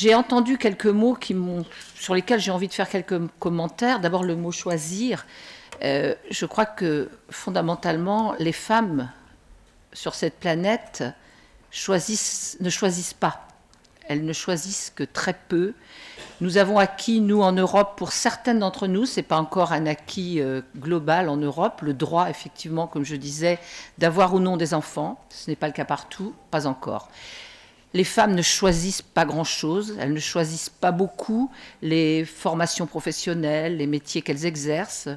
J'ai entendu quelques mots sur lesquels j'ai envie de faire quelques commentaires. D'abord, le mot choisir. Je crois que fondamentalement, les femmes sur cette planète ne choisissent pas. Elles ne choisissent que très peu. Nous avons acquis, nous, en Europe, pour certaines d'entre nous, ce n'est pas encore un acquis global en Europe, le droit, effectivement, comme je disais, d'avoir ou non des enfants. Ce n'est pas le cas partout, pas encore. Les femmes ne choisissent pas grand-chose, elles ne choisissent pas beaucoup les formations professionnelles, les métiers qu'elles exercent.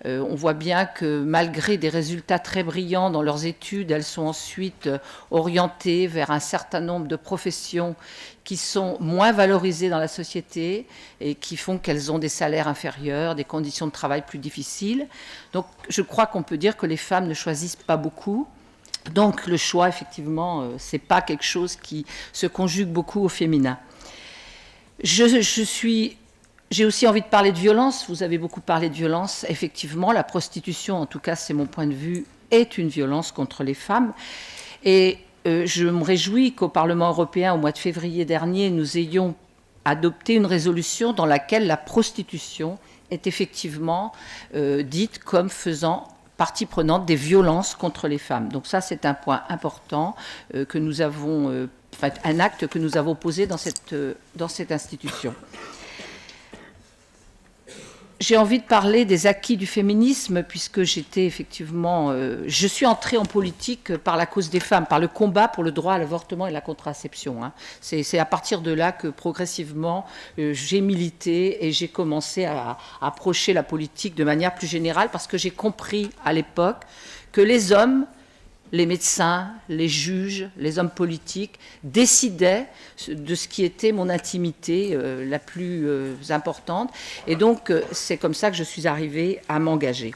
On voit bien que malgré des résultats très brillants dans leurs études, elles sont ensuite orientées vers un certain nombre de professions qui sont moins valorisées dans la société et qui font qu'elles ont des salaires inférieurs, des conditions de travail plus difficiles. Donc je crois qu'on peut dire que les femmes ne choisissent pas beaucoup. Donc le choix, effectivement, ce n'est pas quelque chose qui se conjugue beaucoup au féminin. J'ai aussi envie de parler de violence. Vous avez beaucoup parlé de violence. Effectivement, la prostitution, en tout cas, c'est mon point de vue, est une violence contre les femmes. Et je me réjouis qu'au Parlement européen, au mois de février dernier, nous ayons adopté une résolution dans laquelle la prostitution est effectivement dite comme faisant partie prenante des violences contre les femmes. Donc ça, c'est un point important que nous avons, un acte que nous avons posé dans cette institution. J'ai envie de parler des acquis du féminisme, puisque j'étais effectivement... je suis entrée en politique par la cause des femmes, par le combat pour le droit à l'avortement et la contraception. Hein. C'est à partir de là que progressivement j'ai milité et j'ai commencé à approcher la politique de manière plus générale, parce que j'ai compris à l'époque que les hommes, les médecins, les juges, les hommes politiques décidaient de ce qui était mon intimité la plus importante. Et donc, c'est comme ça que je suis arrivée à m'engager.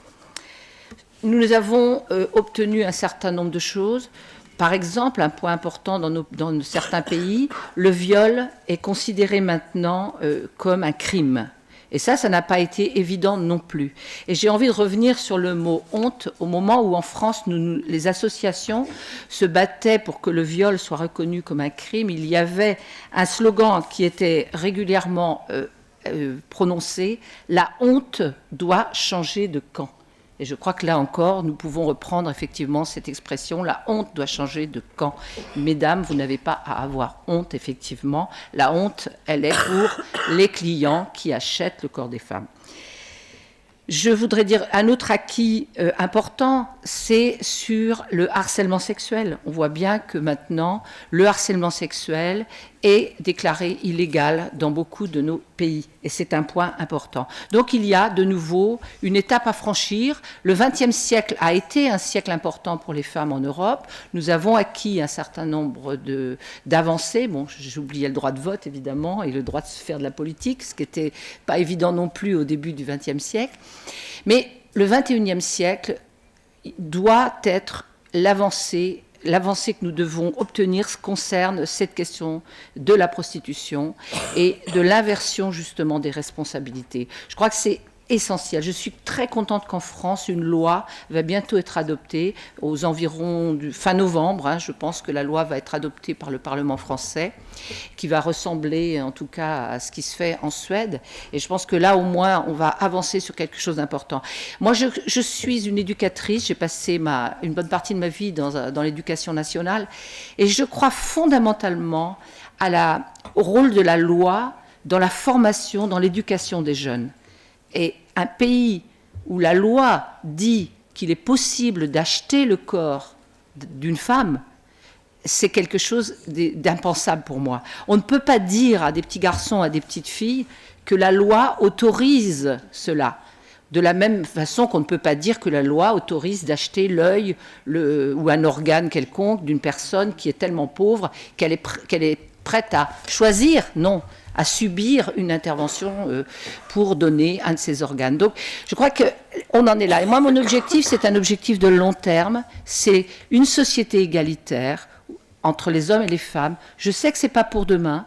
Nous avons obtenu un certain nombre de choses. Par exemple, un point important dans certains pays, le viol est considéré maintenant comme un crime. Et ça n'a pas été évident non plus. Et j'ai envie de revenir sur le mot honte, au moment où en France, les associations se battaient pour que le viol soit reconnu comme un crime. Il y avait un slogan qui était régulièrement prononcé, « La honte doit changer de camp ». Et je crois que là encore, nous pouvons reprendre effectivement cette expression, la honte doit changer de camp. Mesdames, vous n'avez pas à avoir honte, effectivement. La honte, elle est pour les clients qui achètent le corps des femmes. Je voudrais dire un autre acquis important, c'est sur le harcèlement sexuel. On voit bien que maintenant, le harcèlement sexuel est déclaré illégal dans beaucoup de nos pays. Et c'est un point important. Donc il y a de nouveau une étape à franchir. Le XXe siècle a été un siècle important pour les femmes en Europe. Nous avons acquis un certain nombre d'avancées. Bon, j'oubliais le droit de vote, évidemment, et le droit de se faire de la politique, ce qui n'était pas évident non plus au début du XXe siècle. Mais le XXIe siècle doit être l'avancée que nous devons obtenir concerne cette question de la prostitution et de l'inversion justement des responsabilités. Je crois que c'est essentiel. Je suis très contente qu'en France, une loi va bientôt être adoptée aux environs du fin novembre. Hein, je pense que la loi va être adoptée par le Parlement français, qui va ressembler en tout cas à ce qui se fait en Suède. Et je pense que là, au moins, on va avancer sur quelque chose d'important. Moi, je suis une éducatrice. J'ai passé une bonne partie de ma vie dans l'éducation nationale. Et je crois fondamentalement au rôle de la loi dans la formation, dans l'éducation des jeunes. Et un pays où la loi dit qu'il est possible d'acheter le corps d'une femme, c'est quelque chose d'impensable pour moi. On ne peut pas dire à des petits garçons, à des petites filles, que la loi autorise cela. De la même façon qu'on ne peut pas dire que la loi autorise d'acheter l'œil ou un organe quelconque d'une personne qui est tellement pauvre qu'elle est prête à choisir, non, à subir une intervention pour donner un de ses organes. Donc, je crois qu'on en est là. Et moi, mon objectif, c'est un objectif de long terme. C'est une société égalitaire entre les hommes et les femmes. Je sais que ce n'est pas pour demain.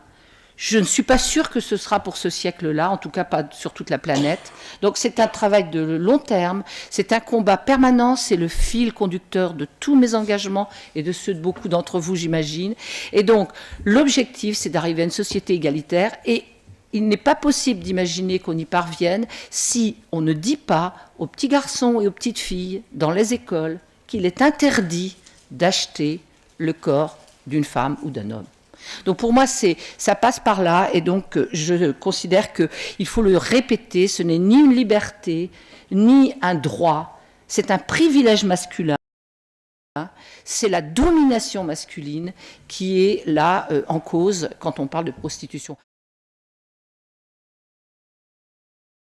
Je ne suis pas sûre que ce sera pour ce siècle-là, en tout cas pas sur toute la planète. Donc c'est un travail de long terme, c'est un combat permanent, c'est le fil conducteur de tous mes engagements et de ceux de beaucoup d'entre vous, j'imagine. Et donc l'objectif, c'est d'arriver à une société égalitaire, et il n'est pas possible d'imaginer qu'on y parvienne si on ne dit pas aux petits garçons et aux petites filles dans les écoles qu'il est interdit d'acheter le corps d'une femme ou d'un homme. Donc pour moi, ça passe par là, et donc je considère qu'il faut le répéter, ce n'est ni une liberté, ni un droit, c'est un privilège masculin, c'est la domination masculine qui est là en cause quand on parle de prostitution.